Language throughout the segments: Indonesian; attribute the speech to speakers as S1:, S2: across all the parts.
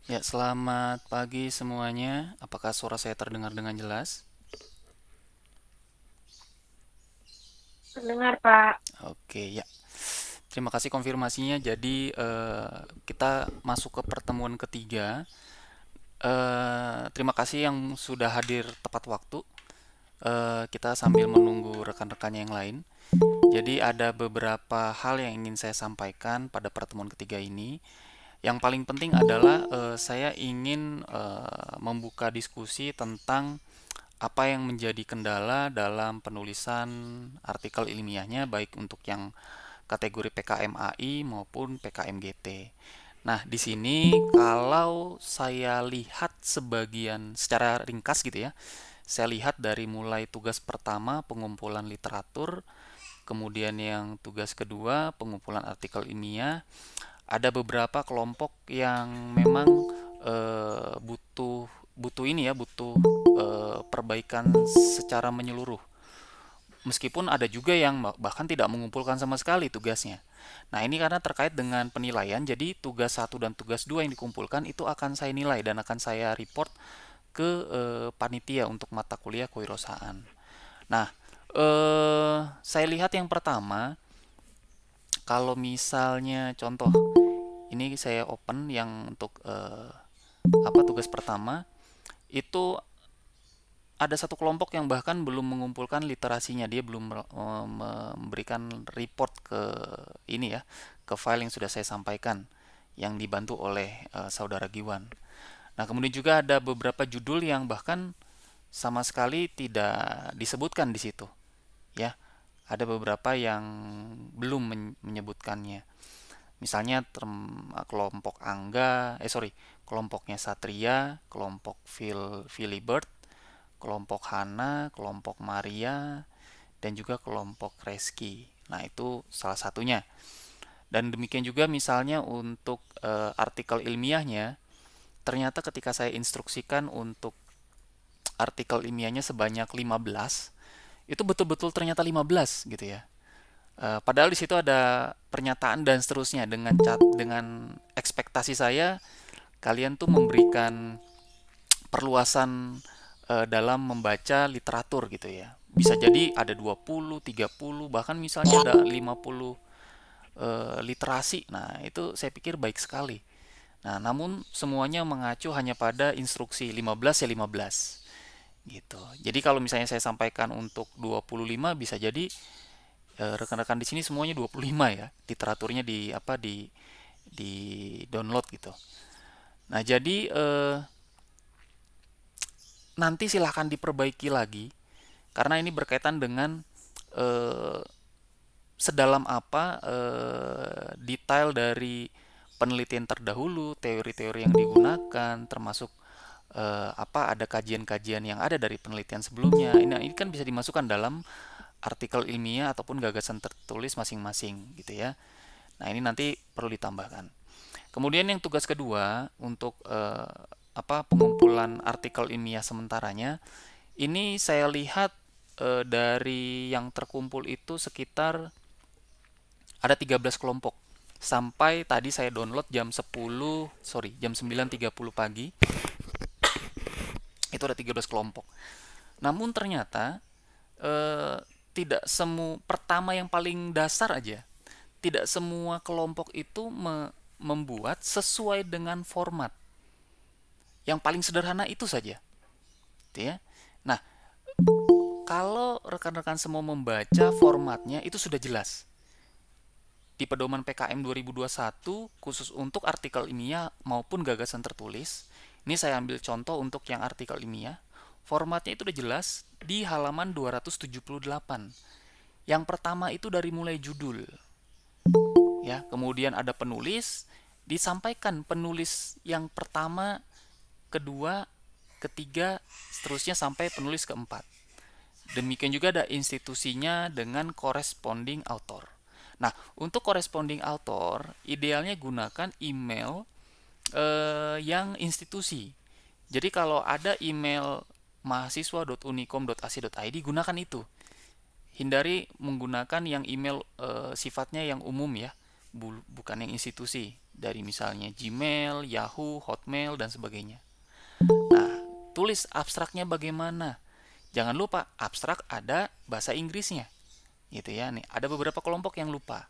S1: Ya, selamat pagi semuanya. Apakah suara saya terdengar dengan jelas?
S2: Mendengar, Pak.
S1: Oke, ya. Terima kasih konfirmasinya. Jadi, kita masuk ke pertemuan ketiga. Terima kasih yang sudah hadir tepat waktu. Kita sambil menunggu rekan-rekannya yang lain. Jadi, ada beberapa hal yang ingin saya sampaikan pada pertemuan ketiga ini. Yang paling penting adalah saya ingin membuka diskusi tentang apa yang menjadi kendala dalam penulisan artikel ilmiahnya baik untuk yang kategori PKMAI maupun PKMGT. Nah, di sini kalau saya lihat sebagian secara ringkas gitu ya, saya lihat dari mulai tugas pertama pengumpulan literatur, kemudian yang tugas kedua pengumpulan artikel ilmiah, ada beberapa kelompok yang memang butuh butuh ini ya, butuh perbaikan secara menyeluruh. Meskipun ada juga yang bahkan tidak mengumpulkan sama sekali tugasnya. Nah, ini karena terkait dengan penilaian, jadi tugas satu dan tugas 2 yang dikumpulkan itu akan saya nilai dan akan saya report ke panitia untuk mata kuliah kewirausahaan. Nah, saya lihat yang pertama, kalau misalnya contoh, ini saya open yang untuk apa tugas pertama, itu ada satu kelompok yang bahkan belum mengumpulkan literasinya, dia belum memberikan report ke ini ya, ke file yang sudah saya sampaikan yang dibantu oleh saudara Giwan. Nah, kemudian juga ada beberapa judul yang bahkan sama sekali tidak disebutkan di situ ya. Ada beberapa yang belum menyebutkannya. Misalnya kelompok Angga, kelompoknya Satria, kelompok Filibert, kelompok Hana, kelompok Maria, dan juga kelompok Reski. Nah, itu salah satunya. Dan demikian juga misalnya untuk artikel ilmiahnya, ternyata ketika saya instruksikan untuk artikel ilmiahnya sebanyak 15, itu betul-betul ternyata 15 gitu ya. Padahal di situ ada pernyataan dan seterusnya dengan ekspektasi saya kalian tuh memberikan perluasan dalam membaca literatur gitu ya. Bisa jadi ada 20, 30, bahkan misalnya ada 50 literasi. Nah, itu saya pikir baik sekali. Nah, namun semuanya mengacu hanya pada instruksi 15 ya 15 gitu. Jadi kalau misalnya saya sampaikan untuk 25 bisa jadi rekan-rekan di sini semuanya 25 ya. Literaturnya di download gitu. Nah, jadi nanti silahkan diperbaiki lagi karena ini berkaitan dengan eh, sedalam apa detail dari penelitian terdahulu, teori-teori yang digunakan, termasuk apa ada kajian-kajian yang ada dari penelitian sebelumnya. Ini kan bisa dimasukkan dalam artikel ilmiah ataupun gagasan tertulis masing-masing gitu ya. Nah, ini nanti perlu ditambahkan. Kemudian yang tugas kedua untuk apa pengumpulan artikel ilmiah sementaranya, ini saya lihat dari yang terkumpul itu sekitar ada 13 kelompok. Sampai tadi saya download jam 9.30 pagi, itu ada 13 kelompok. Namun ternyata eh, tidak semua pertama yang paling dasar aja, tidak semua kelompok itu membuat sesuai dengan format. Yang paling sederhana itu saja, gitu ya. Nah, kalau rekan-rekan semua membaca formatnya itu sudah jelas. Di pedoman PKM 2021 khusus untuk artikel ilmiah maupun gagasan tertulis. Ini saya ambil contoh untuk yang artikel ilmiah. Formatnya itu udah jelas di halaman 278. Yang pertama itu dari mulai judul, ya. Kemudian ada penulis, disampaikan penulis yang pertama, kedua, ketiga, seterusnya sampai penulis keempat. Demikian juga ada institusinya dengan corresponding author. Nah, untuk corresponding author, idealnya gunakan email yang institusi. Jadi kalau ada email mahasiswa.unicom.ac.id, gunakan itu. Hindari menggunakan yang email sifatnya yang umum ya, bukan yang institusi. dari misalnya Gmail, Yahoo, Hotmail, dan sebagainya. Nah, tulis abstraknya bagaimana. Jangan lupa abstrak ada bahasa Inggrisnya, gitu ya. Nih, ada beberapa kelompok yang lupa.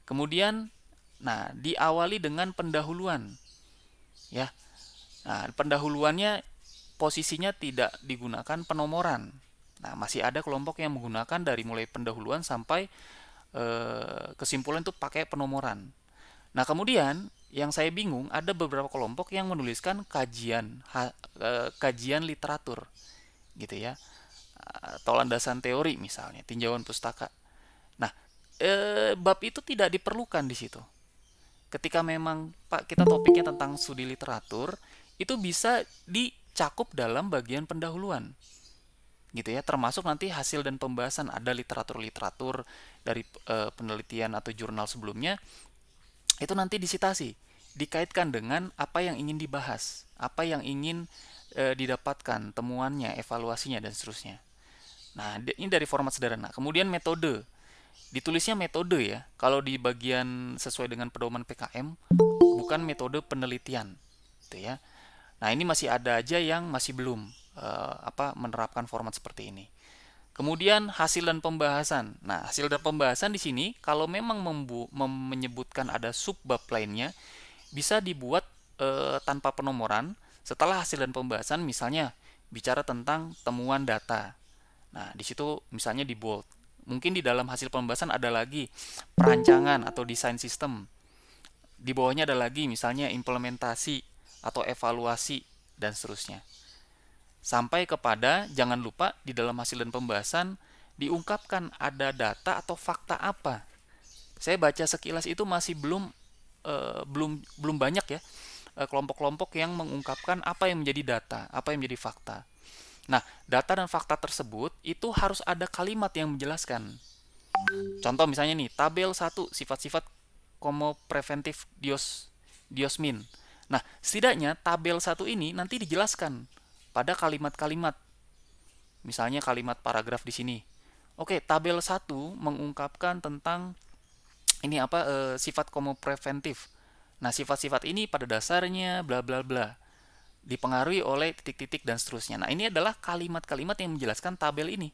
S1: Kemudian, nah, diawali dengan pendahuluan, ya. Nah, pendahuluannya posisinya tidak digunakan penomoran. Nah, masih ada kelompok yang menggunakan dari mulai pendahuluan sampai kesimpulan itu pakai penomoran. Nah, kemudian yang saya bingung ada beberapa kelompok yang menuliskan kajian literatur, gitu ya, atau landasan teori misalnya, tinjauan pustaka. Nah, bab itu tidak diperlukan di situ. Ketika memang Pak kita topiknya tentang studi literatur, itu bisa dicakup dalam bagian pendahuluan, gitu ya, termasuk nanti hasil dan pembahasan. Ada literatur-literatur dari penelitian atau jurnal sebelumnya, itu nanti disitasi, dikaitkan dengan apa yang ingin dibahas, apa yang ingin didapatkan, temuannya, evaluasinya, dan seterusnya. Nah, ini dari format sederhana. Kemudian metode, ditulisnya metode ya. Kalau di bagian sesuai dengan pedoman PKM, bukan metode penelitian, gitu ya. Nah, ini masih ada aja yang masih belum menerapkan format seperti ini. Kemudian hasil dan pembahasan. Nah, hasil dan pembahasan di sini kalau memang menyebutkan ada subbab lainnya, bisa dibuat tanpa penomoran setelah hasil dan pembahasan, misalnya bicara tentang temuan data. Nah, di situ misalnya di bold. Mungkin di dalam hasil pembahasan ada lagi perancangan atau desain sistem. Di bawahnya ada lagi misalnya implementasi atau evaluasi dan seterusnya. Sampai kepada jangan lupa di dalam hasil dan pembahasan diungkapkan ada data atau fakta apa. Saya baca sekilas itu masih belum banyak ya kelompok-kelompok yang mengungkapkan apa yang menjadi data, apa yang menjadi fakta. Nah, data dan fakta tersebut itu harus ada kalimat yang menjelaskan. Contoh misalnya nih, tabel 1 sifat-sifat preventif diosmin. Nah, setidaknya tabel 1 ini nanti dijelaskan pada kalimat-kalimat. Misalnya kalimat paragraf di sini. Oke, tabel 1 mengungkapkan tentang ini sifat preventif. Nah, sifat-sifat ini pada dasarnya bla bla bla dipengaruhi oleh titik-titik dan seterusnya. Nah, ini adalah kalimat-kalimat yang menjelaskan tabel ini.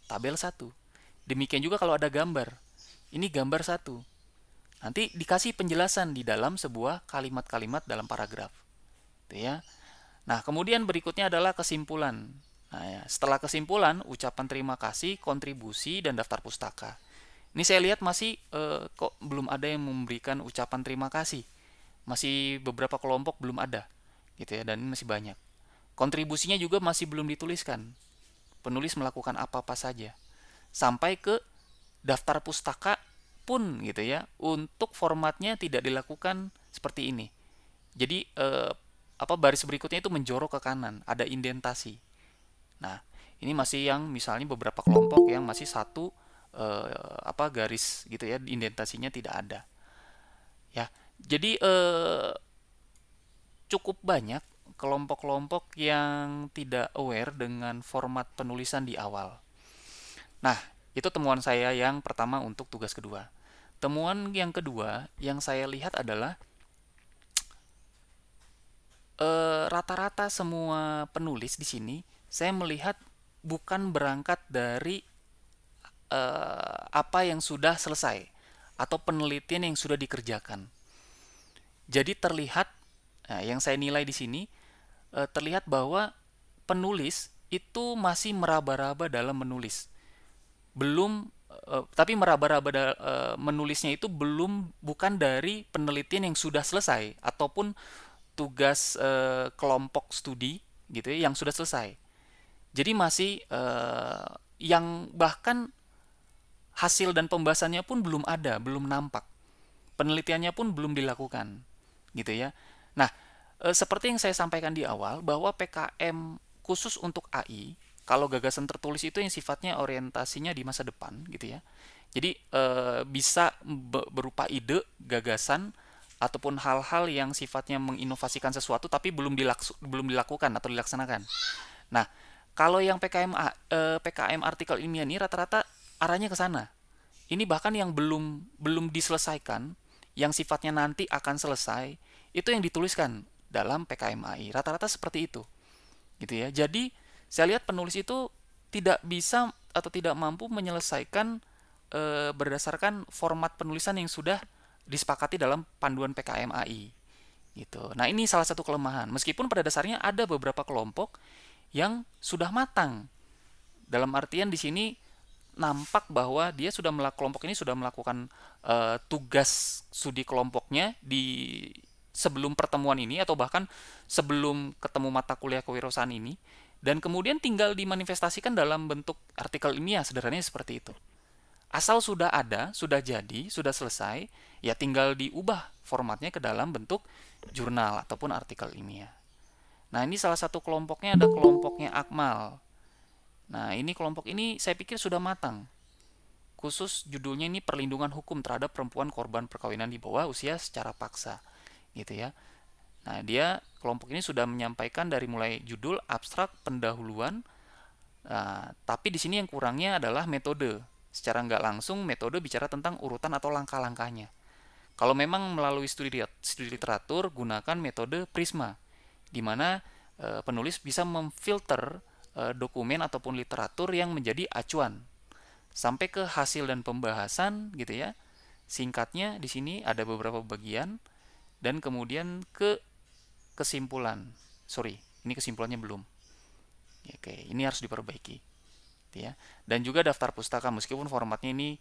S1: Tabel 1. Demikian juga kalau ada gambar. Ini gambar 1. Nanti dikasih penjelasan di dalam sebuah kalimat-kalimat dalam paragraf. Itu ya. Nah, kemudian berikutnya adalah kesimpulan. Nah, ya, setelah kesimpulan, ucapan terima kasih, kontribusi, dan daftar pustaka. Ini saya lihat masih kok belum ada yang memberikan ucapan terima kasih. Masih beberapa kelompok belum ada, gitu ya, dan ini masih banyak. Kontribusinya juga masih belum dituliskan. Penulis melakukan apa-apa saja. Sampai ke daftar pustaka pun, gitu ya, untuk formatnya tidak dilakukan seperti ini. Jadi baris berikutnya itu menjorok ke kanan, ada indentasi. Nah, ini masih yang misalnya beberapa kelompok yang masih satu garis gitu ya, indentasinya tidak ada. Ya. Jadi cukup banyak kelompok-kelompok yang tidak aware dengan format penulisan di awal. Nah, itu temuan saya yang pertama untuk tugas kedua. Temuan yang kedua yang saya lihat adalah rata-rata semua penulis di sini saya melihat bukan berangkat dari apa yang sudah selesai atau penelitian yang sudah dikerjakan. Jadi terlihat, nah, yang saya nilai di sini terlihat bahwa penulis itu masih meraba-raba dalam menulis. Belum tapi meraba-raba menulisnya itu bukan dari penelitian yang sudah selesai ataupun tugas kelompok studi gitu ya yang sudah selesai. Jadi masih yang bahkan hasil dan pembahasannya pun belum ada, belum nampak. Penelitiannya pun belum dilakukan, gitu ya. Nah, seperti yang saya sampaikan di awal bahwa PKM khusus untuk AI, kalau gagasan tertulis itu yang sifatnya orientasinya di masa depan, gitu ya. Jadi bisa berupa ide, gagasan ataupun hal-hal yang sifatnya menginovasikan sesuatu tapi belum dilakukan atau dilaksanakan. Nah, kalau yang PKM artikel ilmiah ini rata-rata arahnya ke sana. Ini bahkan yang belum diselesaikan, yang sifatnya nanti akan selesai, itu yang dituliskan dalam PKMAI. Rata-rata seperti itu, gitu ya. Jadi saya lihat penulis itu tidak bisa atau tidak mampu menyelesaikan berdasarkan format penulisan yang sudah disepakati dalam panduan PKMAI, gitu. Nah, ini salah satu kelemahan. Meskipun pada dasarnya ada beberapa kelompok yang sudah matang. Dalam artian di sini nampak bahwa dia sudah kelompok ini sudah melakukan tugas studi kelompoknya di sebelum pertemuan ini atau bahkan sebelum ketemu mata kuliah kewirausahaan ini, dan kemudian tinggal dimanifestasikan dalam bentuk artikel ilmiah, sederhananya seperti itu. Asal sudah ada, sudah jadi, sudah selesai, ya tinggal diubah formatnya ke dalam bentuk jurnal ataupun artikel ilmiah. Nah, ini salah satu kelompoknya, ada kelompoknya Akmal. Nah, ini kelompok ini saya pikir sudah matang. Khusus judulnya ini perlindungan hukum terhadap perempuan korban perkawinan di bawah usia secara paksa, gitu ya. Nah, dia kelompok ini sudah menyampaikan dari mulai judul, abstrak, pendahuluan. Nah, tapi di sini yang kurangnya adalah metode. Secara nggak langsung metode bicara tentang urutan atau langkah-langkahnya. Kalau memang melalui studi literatur, gunakan metode Prisma, di mana penulis bisa memfilter dokumen ataupun literatur yang menjadi acuan sampai ke hasil dan pembahasan, gitu ya. Singkatnya di sini ada beberapa bagian dan kemudian ke kesimpulan. Sorry, ini kesimpulannya belum. Oke, ini harus diperbaiki, gitu ya. Dan juga daftar pustaka meskipun formatnya ini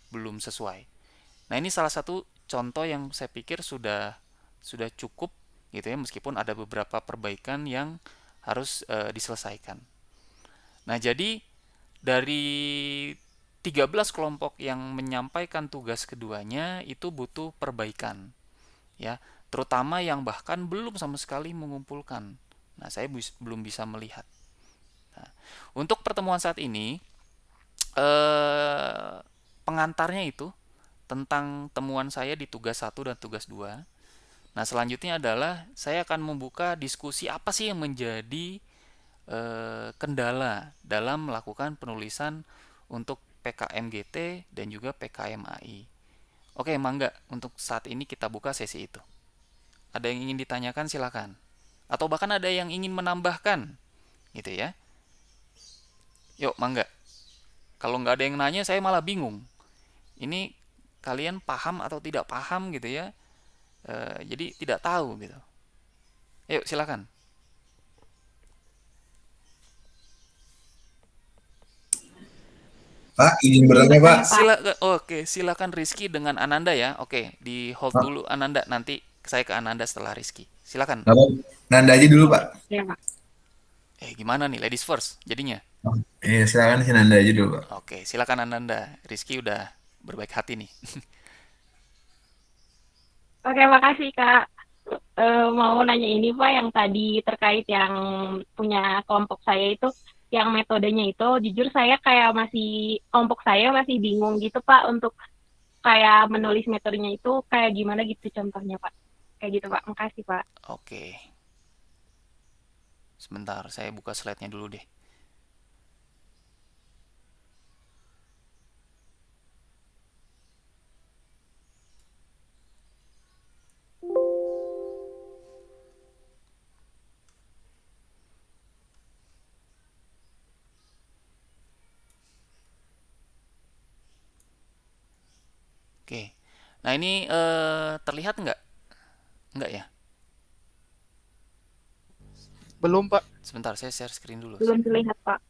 S1: belum sesuai. Nah, ini salah satu contoh yang saya pikir sudah cukup, gitu ya, meskipun ada beberapa perbaikan yang harus diselesaikan. Nah, jadi dari 13 kelompok yang menyampaikan tugas keduanya itu butuh perbaikan, ya, terutama yang bahkan belum sama sekali mengumpulkan. Nah, saya belum bisa melihat. Nah, untuk pertemuan saat ini, eh, pengantarnya itu tentang temuan saya di tugas 1 dan tugas 2. Nah, selanjutnya adalah saya akan membuka diskusi apa sih yang menjadi kendala dalam melakukan penulisan untuk PKMGT dan juga PKMAI. Oke, Mangga, untuk saat ini kita buka sesi itu. Ada yang ingin ditanyakan, silakan. Atau bahkan ada yang ingin menambahkan, gitu ya. Yuk, Mangga. Kalau nggak ada yang nanya, saya malah bingung. Ini kalian paham atau tidak paham, gitu ya. Jadi tidak tahu, gitu. Yuk, silakan.
S2: Pak, izin bertanya, Pak.
S1: Silakan. Oke, silakan Rizky dengan Ananda ya. Oke, di hold
S2: Pak,
S1: dulu Ananda. Nanti saya ke Ananda setelah Rizky. Silakan.
S2: Bapak, Nanda aja dulu, Pak.
S3: Ya, Pak.
S1: Gimana nih, ladies first jadinya?
S2: Oh, silakan si Nanda aja dulu, Pak.
S1: Oke, silakan Ananda. Rizky udah berbaik hati nih.
S3: Oke, makasih Kak. Mau nanya ini Pak, yang tadi terkait yang punya kelompok saya itu, yang metodenya itu, jujur saya kayak kelompok saya masih bingung gitu Pak, untuk kayak menulis metodenya itu kayak gimana gitu contohnya Pak. Kayak gitu Pak, makasih Pak.
S1: Oke, sebentar saya buka slide-nya dulu deh. Oke. Nah, ini terlihat nggak? Nggak ya?
S4: Belum, Pak.
S1: Sebentar, saya share screen dulu.
S3: Belum terlihat Pak.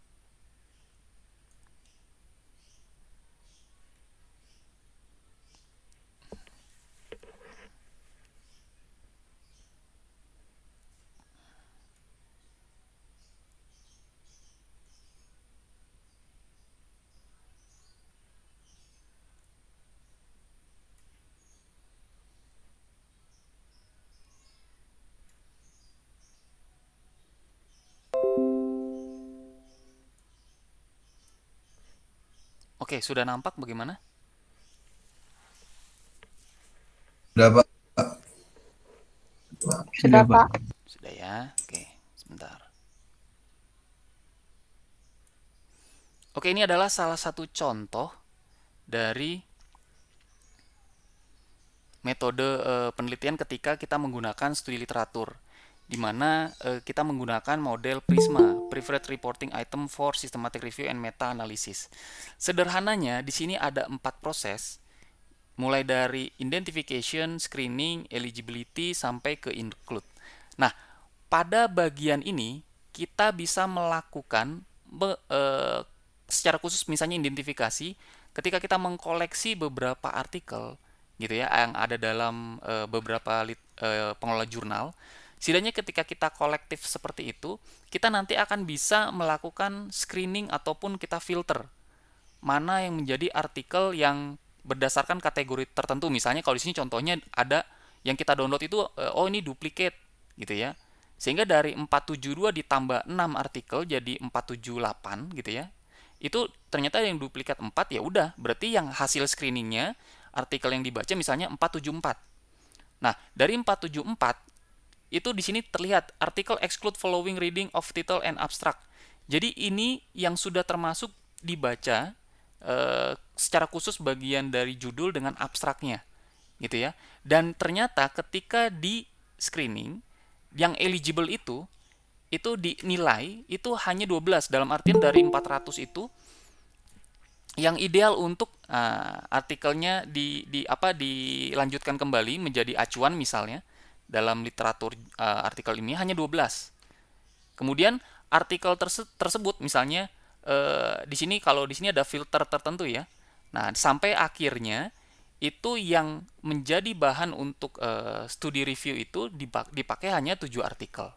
S1: Oke, sudah nampak bagaimana?
S2: Udah, Pak.
S3: Sudah
S2: Sudah, Pak.
S3: Pak.
S1: Sudah ya? Oke, sebentar. Oke, ini adalah salah satu contoh dari metode penelitian ketika kita menggunakan studi literatur, di mana kita menggunakan model PRISMA, Preferred Reporting Item for Systematic Review and Meta Analysis. Sederhananya, di sini ada 4 proses, mulai dari identification, screening, eligibility, sampai ke include. Nah, pada bagian ini kita bisa melakukan secara khusus misalnya identifikasi ketika kita mengkoleksi beberapa artikel gitu ya yang ada dalam beberapa pengelola jurnal. Setidaknya ketika kita kolektif seperti itu, kita nanti akan bisa melakukan screening ataupun kita filter mana yang menjadi artikel yang berdasarkan kategori tertentu. Misalnya kalau di sini contohnya ada yang kita download itu oh ini duplicate gitu ya. Sehingga dari 472 ditambah 6 artikel jadi 478 gitu ya. Itu ternyata yang duplikat 4, ya udah, berarti yang hasil screeningnya artikel yang dibaca misalnya 474. Nah, dari 474 itu di sini terlihat artikel exclude following reading of title and abstract. Jadi ini yang sudah termasuk dibaca secara khusus bagian dari judul dengan abstraknya gitu ya. Dan ternyata ketika di screening yang eligible itu dinilai itu hanya 12, dalam artian dari 400 itu yang ideal untuk artikelnya dilanjutkan kembali menjadi acuan misalnya dalam literatur artikel ini hanya 12. Kemudian artikel tersebut misalnya di sini kalau di sini ada filter tertentu ya. Nah, sampai akhirnya itu yang menjadi bahan untuk studi review itu dipakai hanya 7 artikel.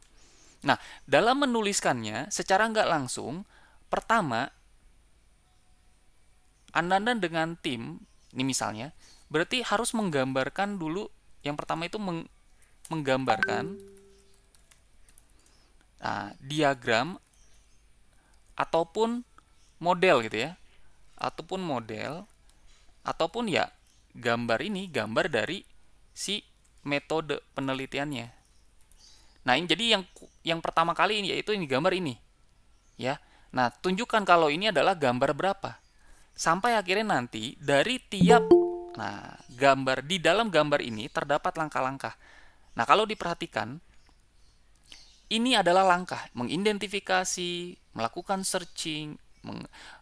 S1: Nah, dalam menuliskannya secara nggak langsung, pertama Anda dengan tim, ini misalnya, berarti harus menggambarkan dulu, yang pertama itu menggambarkan diagram ataupun model gitu ya, ataupun ya gambar dari si metode penelitiannya. Nah, ini jadi yang pertama kali ini yaitu ini gambar ini ya. Nah, tunjukkan kalau ini adalah gambar berapa, sampai akhirnya nanti dari tiap gambar, di dalam gambar ini terdapat langkah-langkah. Nah, kalau diperhatikan ini adalah langkah mengidentifikasi, melakukan searching,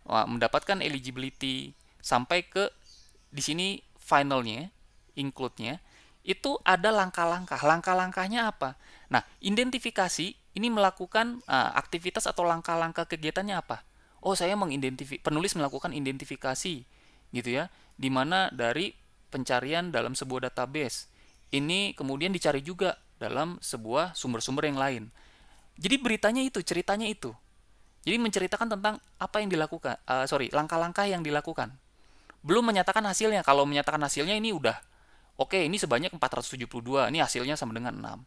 S1: mendapatkan eligibility, sampai ke di sini finalnya, include-nya, itu ada langkah-langkah. Langkah-langkahnya apa? Nah, identifikasi ini melakukan aktivitas atau langkah-langkah kegiatannya apa? Oh, saya penulis melakukan identifikasi gitu ya, di mana dari pencarian dalam sebuah database. Ini kemudian dicari juga dalam sebuah sumber-sumber yang lain. Jadi beritanya itu, ceritanya itu. Jadi menceritakan tentang apa yang dilakukan, langkah-langkah yang dilakukan. Belum menyatakan hasilnya. Kalau menyatakan hasilnya ini udah oke, ini sebanyak 472, ini hasilnya sama dengan 6.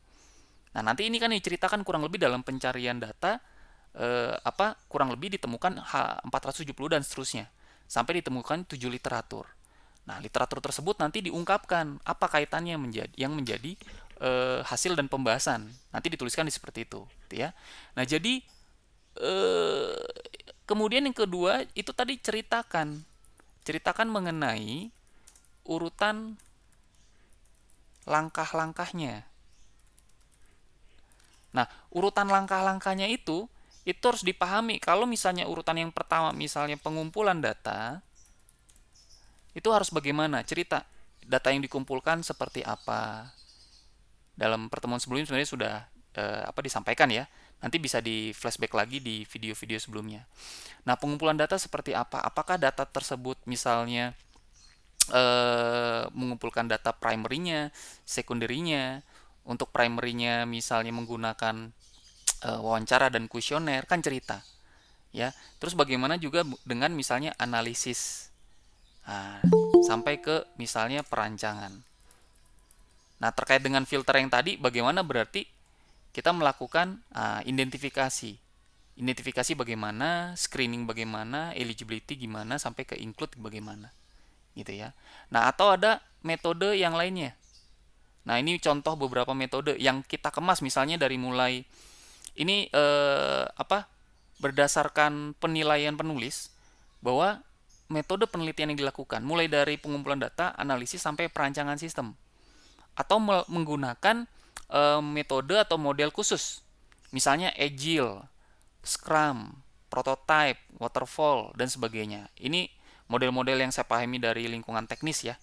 S1: Nah, nanti ini kan diceritakan kurang lebih dalam pencarian data kurang lebih ditemukan 470 dan seterusnya sampai ditemukan 7 literatur. Nah, literatur tersebut nanti diungkapkan apa kaitannya yang menjadi hasil dan pembahasan. Nanti dituliskan seperti itu, gitu ya. Nah, jadi kemudian yang kedua itu tadi ceritakan mengenai urutan langkah-langkahnya. Nah, urutan langkah-langkahnya itu harus dipahami. Kalau misalnya urutan yang pertama misalnya pengumpulan data, itu harus bagaimana? Cerita data yang dikumpulkan seperti apa. Dalam pertemuan sebelumnya sebenarnya sudah disampaikan ya. Nanti bisa di flashback lagi di video-video sebelumnya. Nah, pengumpulan data seperti apa? Apakah data tersebut misalnya mengumpulkan data primary-nya, secondary-nya? Untuk primary-nya misalnya menggunakan wawancara dan kuesioner, kan cerita. Ya. Terus bagaimana juga dengan misalnya analisis. Sampai ke misalnya perancangan. Nah, terkait dengan filter yang tadi, bagaimana berarti kita melakukan identifikasi. Identifikasi bagaimana, screening bagaimana, eligibility gimana, sampai ke include bagaimana. Gitu ya. Nah, atau ada metode yang lainnya. Nah, ini contoh beberapa metode yang kita kemas misalnya dari mulai ini berdasarkan penilaian penulis bahwa metode penelitian yang dilakukan mulai dari pengumpulan data, analisis sampai perancangan sistem. atau menggunakan metode atau model khusus. Misalnya Agile, Scrum, Prototype, Waterfall, dan sebagainya. Ini model-model yang saya pahami dari lingkungan teknis ya.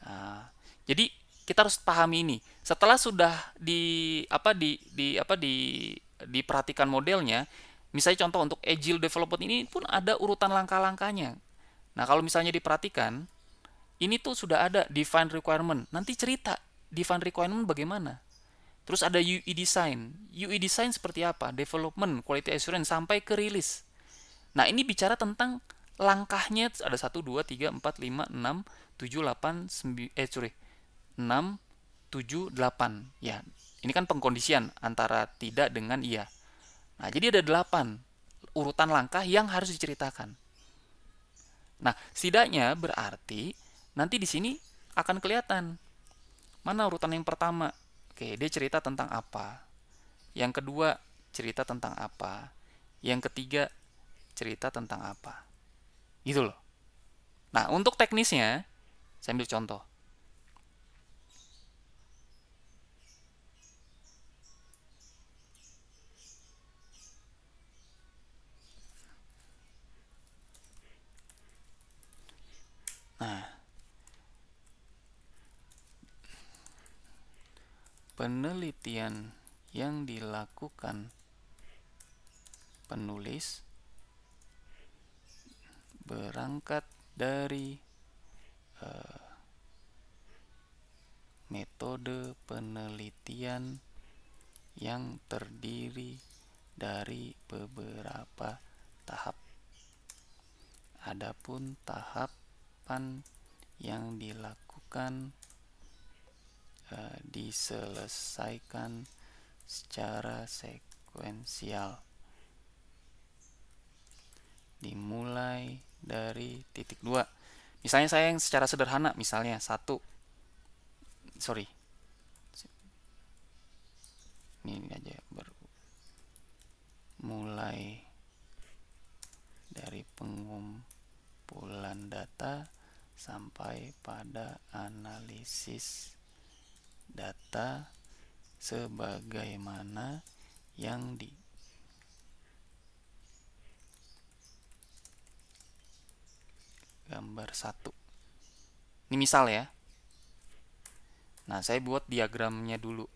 S1: Nah, jadi kita harus pahami ini. Setelah sudah diperhatikan modelnya, misalnya contoh untuk Agile Development ini pun ada urutan langkah-langkahnya. Nah, kalau misalnya diperhatikan, ini tuh sudah ada define requirement. Nanti cerita define requirement bagaimana. Terus ada UI design. UI design seperti apa? Development, quality assurance sampai ke rilis. Nah, ini bicara tentang langkahnya ada 6, 7, 8. Ya, ini kan pengkondisian antara tidak dengan iya. Nah, jadi ada 8 urutan langkah yang harus diceritakan. Nah, setidaknya berarti nanti di sini akan kelihatan mana urutan yang pertama. Oke, dia cerita tentang apa. Yang kedua, cerita tentang apa. Yang ketiga, cerita tentang apa. Gitu loh. Nah, untuk teknisnya, saya ambil contoh. Nah, penelitian yang dilakukan penulis berangkat dari metode penelitian yang terdiri dari beberapa tahap. Adapun tahapan yang dilakukan diselesaikan secara sekuensial, dimulai dari titik 2. Misalnya saya yang secara sederhana, misalnya ini aja mulai dari pengumpulan data sampai pada analisis data sebagaimana yang di gambar 1. Ini misal ya. Nah, saya buat diagramnya dulu.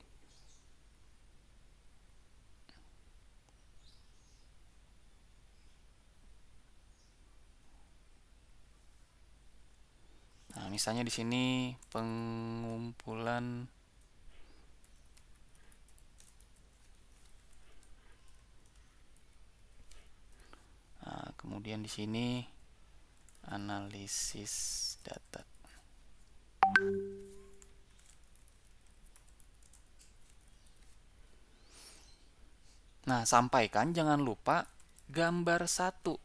S1: Nah, misalnya di sini pengumpulan kemudian di sini analisis data. Nah, sampaikan jangan lupa gambar 1.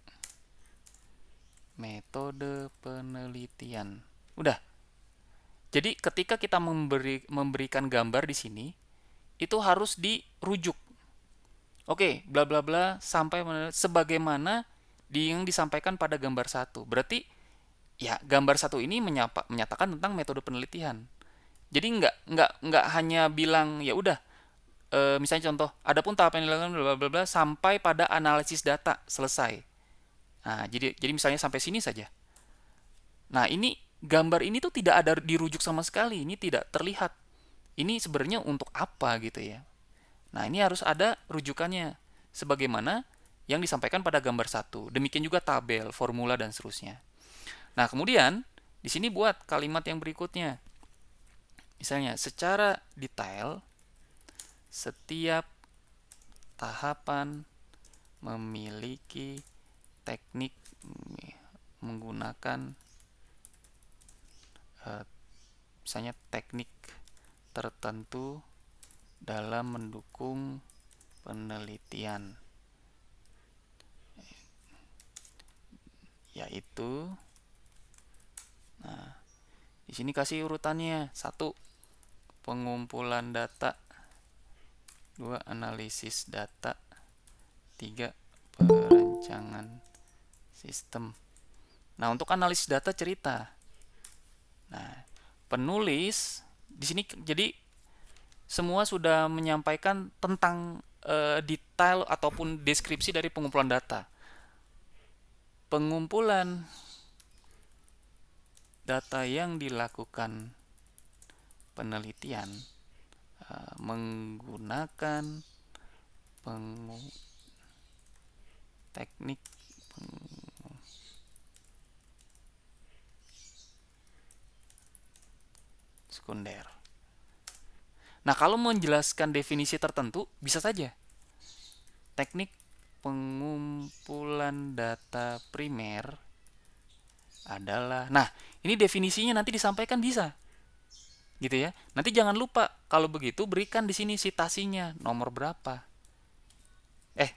S1: Metode penelitian. Udah. Jadi ketika kita memberikan gambar di sini, itu harus dirujuk. Oke, bla bla bla sampai sebagaimana yang disampaikan pada gambar 1. Berarti ya gambar 1 ini menyatakan tentang metode penelitian. Jadi nggak hanya bilang ya udah misalnya contoh, adapun tahap yang dilakukan bla bla bla sampai pada analisis data selesai. Nah, jadi misalnya sampai sini saja. Nah, ini gambar ini tuh tidak ada dirujuk sama sekali. Ini tidak terlihat. Ini sebenarnya untuk apa gitu ya. Nah, ini harus ada rujukannya sebagaimana yang disampaikan pada gambar 1. Demikian juga tabel, formula dan seterusnya. Nah, kemudian di sini buat kalimat yang berikutnya. Misalnya, secara detail setiap tahapan memiliki teknik menggunakan misalnya teknik tertentu dalam mendukung penelitian, yaitu di sini kasih urutannya. 1, pengumpulan data. 2, analisis data. 3, perancangan sistem. Nah, untuk analisis data cerita. Nah, penulis Di sini jadi semua sudah menyampaikan tentang detail ataupun deskripsi dari pengumpulan data. Pengumpulan data yang dilakukan penelitian menggunakan teknik sekunder. Nah, kalau menjelaskan definisi tertentu, bisa saja teknik pengumpulan data primer adalah. Nah, ini definisinya nanti disampaikan bisa, gitu ya. Nanti jangan lupa kalau begitu berikan di sini sitasinya nomor berapa.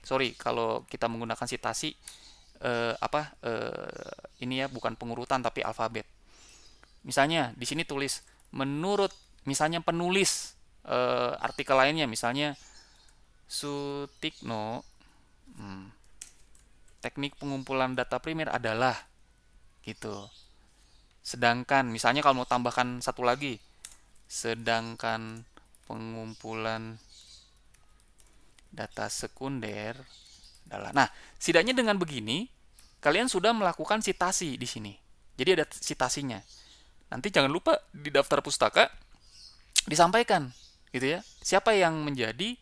S1: Sorry, kalau kita menggunakan sitasi ini ya bukan pengurutan tapi alfabet. Misalnya di sini tulis menurut misalnya penulis artikel lainnya, misalnya Sutikno, teknik pengumpulan data primer adalah gitu. Sedangkan misalnya kalau mau tambahkan satu lagi, sedangkan pengumpulan data sekunder adalah. Nah, setidaknya dengan begini kalian sudah melakukan sitasi di sini. Jadi ada sitasinya. Nanti jangan lupa di daftar pustaka disampaikan gitu ya. Siapa yang menjadi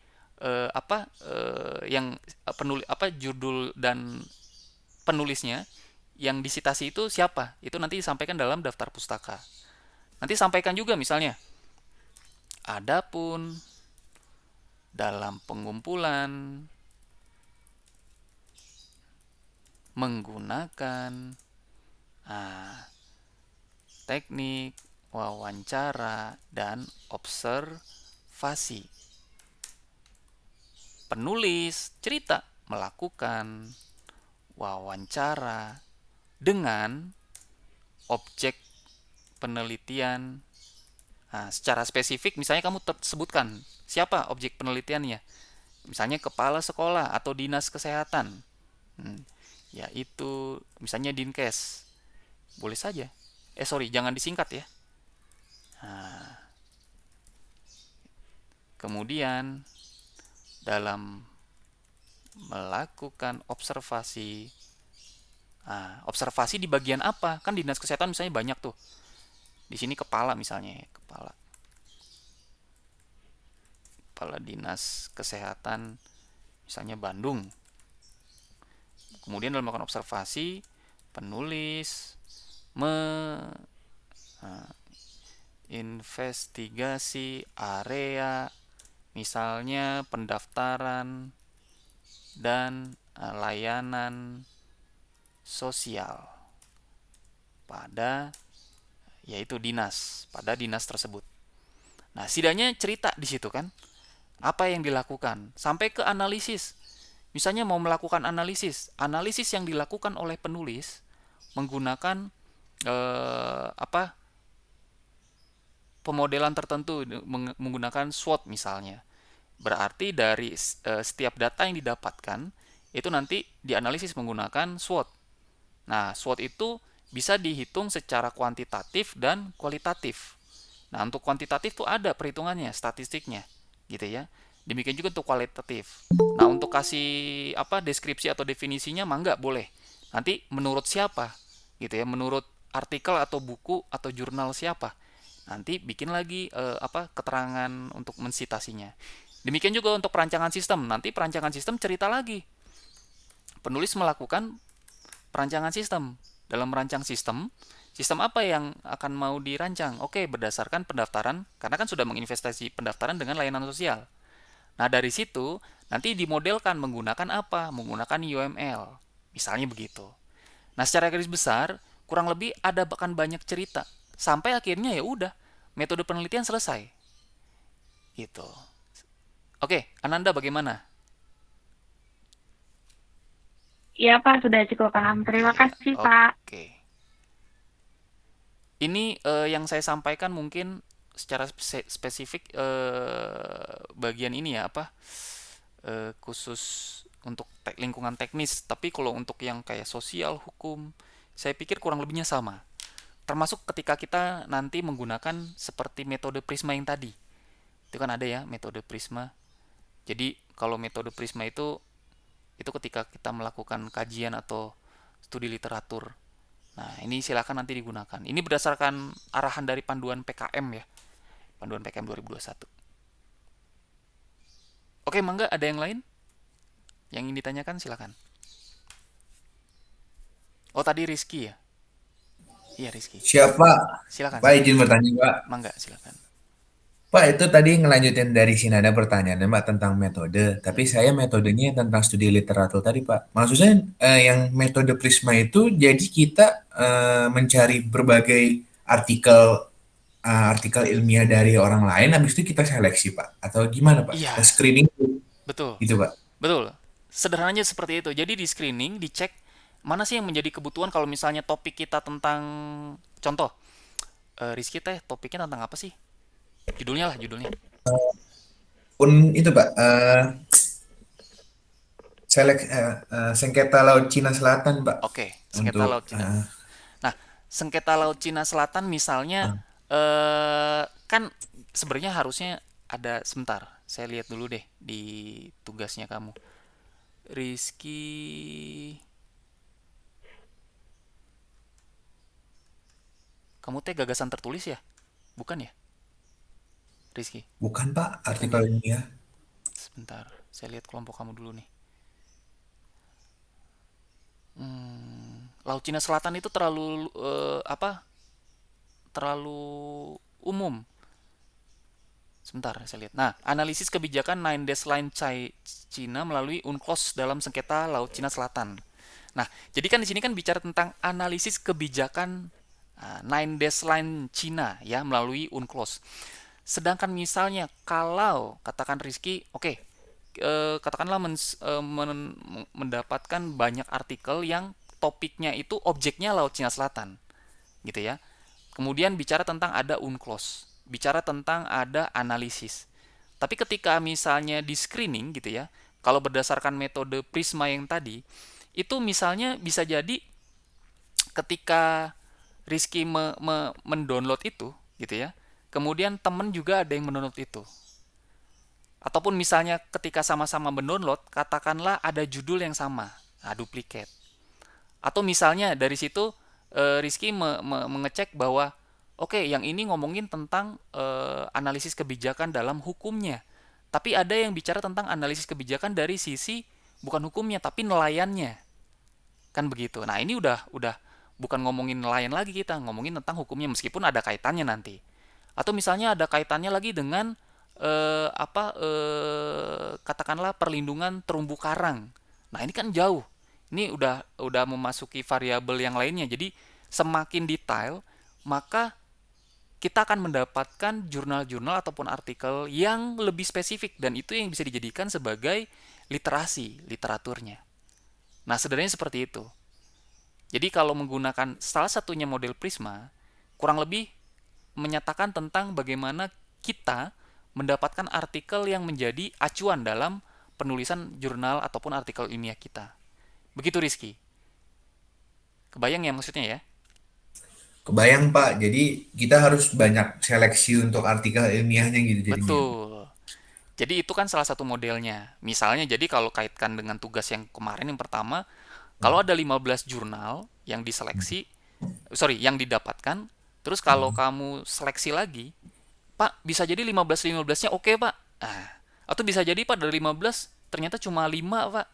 S1: yang penulis judul dan penulisnya yang disitasi itu siapa? Itu nanti disampaikan dalam daftar pustaka. Nanti sampaikan juga misalnya adapun dalam pengumpulan menggunakan teknik wawancara dan observasi. Penulis cerita melakukan wawancara dengan objek penelitian. Nah, secara spesifik misalnya kamu sebutkan siapa objek penelitiannya. Misalnya kepala sekolah atau dinas kesehatan. Yaitu misalnya Dinkes. Boleh saja. Sorry, jangan disingkat ya. Nah, kemudian dalam melakukan observasi. Observasi di bagian apa? Kan dinas kesehatan misalnya banyak tuh. Di sini kepala misalnya, kepala dinas kesehatan misalnya Bandung. Kemudian dalam melakukan observasi, penulis investigasi area misalnya pendaftaran dan layanan sosial pada yaitu pada dinas tersebut. Nah, setidaknya cerita di situ kan apa yang dilakukan sampai ke analisis. Misalnya mau melakukan analisis yang dilakukan oleh penulis menggunakan pemodelan tertentu menggunakan SWOT misalnya. Berarti dari setiap data yang didapatkan itu nanti dianalisis menggunakan SWOT. Nah, SWOT itu bisa dihitung secara kuantitatif dan kualitatif. Nah, untuk kuantitatif tuh ada perhitungannya, statistiknya, gitu ya. Demikian juga untuk kualitatif. Nah, untuk kasih deskripsi atau definisinya mah nggak boleh. Nanti menurut siapa, gitu ya, menurut artikel atau buku atau jurnal siapa. Nanti bikin lagi keterangan untuk mensitasinya. Demikian juga untuk perancangan sistem. Nanti perancangan sistem cerita lagi. Penulis melakukan perancangan sistem. Dalam merancang sistem apa yang akan mau dirancang? Oke, berdasarkan pendaftaran, karena kan sudah menginvestasi pendaftaran dengan layanan sosial. Nah, dari situ nanti dimodelkan menggunakan apa? Menggunakan UML. Misalnya begitu. Nah, secara garis besar, kurang lebih ada bahkan banyak cerita. Sampai akhirnya ya udah, metode penelitian selesai. Gitu. Oke, Ananda bagaimana?
S3: Iya Pak, sudah cukup paham. Terima kasih Pak.
S1: Oke. Ini yang saya sampaikan mungkin secara spesifik bagian ini ya khusus untuk lingkungan teknis. Tapi kalau untuk yang kayak sosial, hukum, saya pikir kurang lebihnya sama. Termasuk ketika kita nanti menggunakan seperti metode Prisma yang tadi. Itu kan ada ya metode Prisma. Jadi kalau metode Prisma itu ketika kita melakukan kajian atau studi literatur. Nah, ini silakan nanti digunakan. Ini berdasarkan arahan dari panduan PKM ya. Panduan PKM 2021. Oke, Mangga, ada yang lain yang ingin ditanyakan? Silakan. Oh, tadi Rizky ya? Iya, Rizky.
S2: Siapa?
S1: Silakan,
S2: Pak
S1: silakan.
S2: izin bertanya Pak.
S1: Mangga, silakan.
S2: Pak itu tadi ngelanjutin dari Sinada pertanyaannya Pak tentang metode. Tapi
S1: Hmm.
S2: saya metodenya tentang studi literatur tadi Pak. Maksudnya yang metode Prisma itu jadi kita mencari berbagai artikel artikel ilmiah dari orang lain, habis itu kita seleksi Pak. Atau gimana Pak?
S1: Iya,
S2: Kita screening
S1: betul.
S2: gitu Pak.
S1: Betul. Sederhananya seperti itu. Jadi di screening, dicek mana sih yang menjadi kebutuhan kalau misalnya topik kita tentang contoh, Rizky teh topiknya tentang apa sih? Judulnya lah, judulnya.
S2: Pun itu Pak, sengketa Laut Cina Selatan Pak.
S1: Oke, sengketa
S2: Untuk
S1: Laut Cina. Nah, sengketa Laut Cina Selatan misalnya
S2: eh,
S1: kan sebenarnya harusnya ada sebentar. Saya lihat dulu deh di tugasnya kamu. Rizky, kamu teh gagasan tertulis ya? Bukan ya, Rizky?
S2: bukan Pak,
S1: Bukan
S2: artikel
S1: ya?
S2: ilmiah.
S1: Sebentar, saya lihat kelompok kamu dulu nih. Laut Cina Selatan itu terlalu apa? Terlalu umum. Sebentar, saya lihat. Nah, analisis kebijakan Nine Dash Line China melalui UNCLOS dalam sengketa Laut Cina Selatan. Nah, jadi kan di sini kan bicara tentang analisis kebijakan Nine Dash Line China ya melalui UNCLOS. Sedangkan misalnya kalau katakan Rizky, oke, katakanlah mendapatkan banyak artikel yang topiknya itu objeknya Laut Cina Selatan, gitu ya. Kemudian bicara tentang ada unclose, bicara tentang ada analisis. Tapi ketika misalnya di screening gitu ya, kalau berdasarkan metode Prisma yang tadi, itu misalnya bisa jadi ketika Rizky mendownload itu gitu ya, kemudian temen juga ada yang mendownload itu. Ataupun misalnya ketika sama-sama mendownload, katakanlah ada judul yang sama, nah, duplikat. Atau misalnya dari situ Rizky mengecek bahwa oke, yang ini ngomongin tentang analisis kebijakan dalam hukumnya. Tapi ada yang bicara tentang analisis kebijakan dari sisi bukan hukumnya tapi nelayannya. Kan begitu. Nah, ini udah bukan ngomongin nelayan lagi, kita ngomongin tentang hukumnya meskipun ada kaitannya nanti. Atau misalnya ada kaitannya lagi dengan katakanlah perlindungan terumbu karang. Nah, ini kan jauh. Ini udah memasuki variabel yang lainnya. Jadi semakin detail, maka kita akan mendapatkan jurnal-jurnal ataupun artikel yang lebih spesifik dan itu yang bisa dijadikan sebagai literasi, literaturnya. Nah, sebenarnya seperti itu. Jadi kalau menggunakan salah satunya model Prisma, kurang lebih menyatakan tentang bagaimana kita mendapatkan artikel yang menjadi acuan dalam penulisan jurnal ataupun artikel ilmiah kita. Begitu Rizky. Kebayang ya maksudnya ya?
S2: Kebayang Pak, jadi kita harus banyak seleksi untuk artikel ilmiahnya gitu jadinya.
S1: Betul. Jadi itu kan salah satu modelnya. Misalnya jadi kalau kaitkan dengan tugas yang kemarin yang pertama, kalau ada 15 jurnal yang diseleksi, sorry, yang didapatkan, terus kalau kamu seleksi lagi, Pak, bisa jadi 15-15-nya oke, Pak. Nah, atau bisa jadi Pak dari 15 ternyata cuma 5, Pak.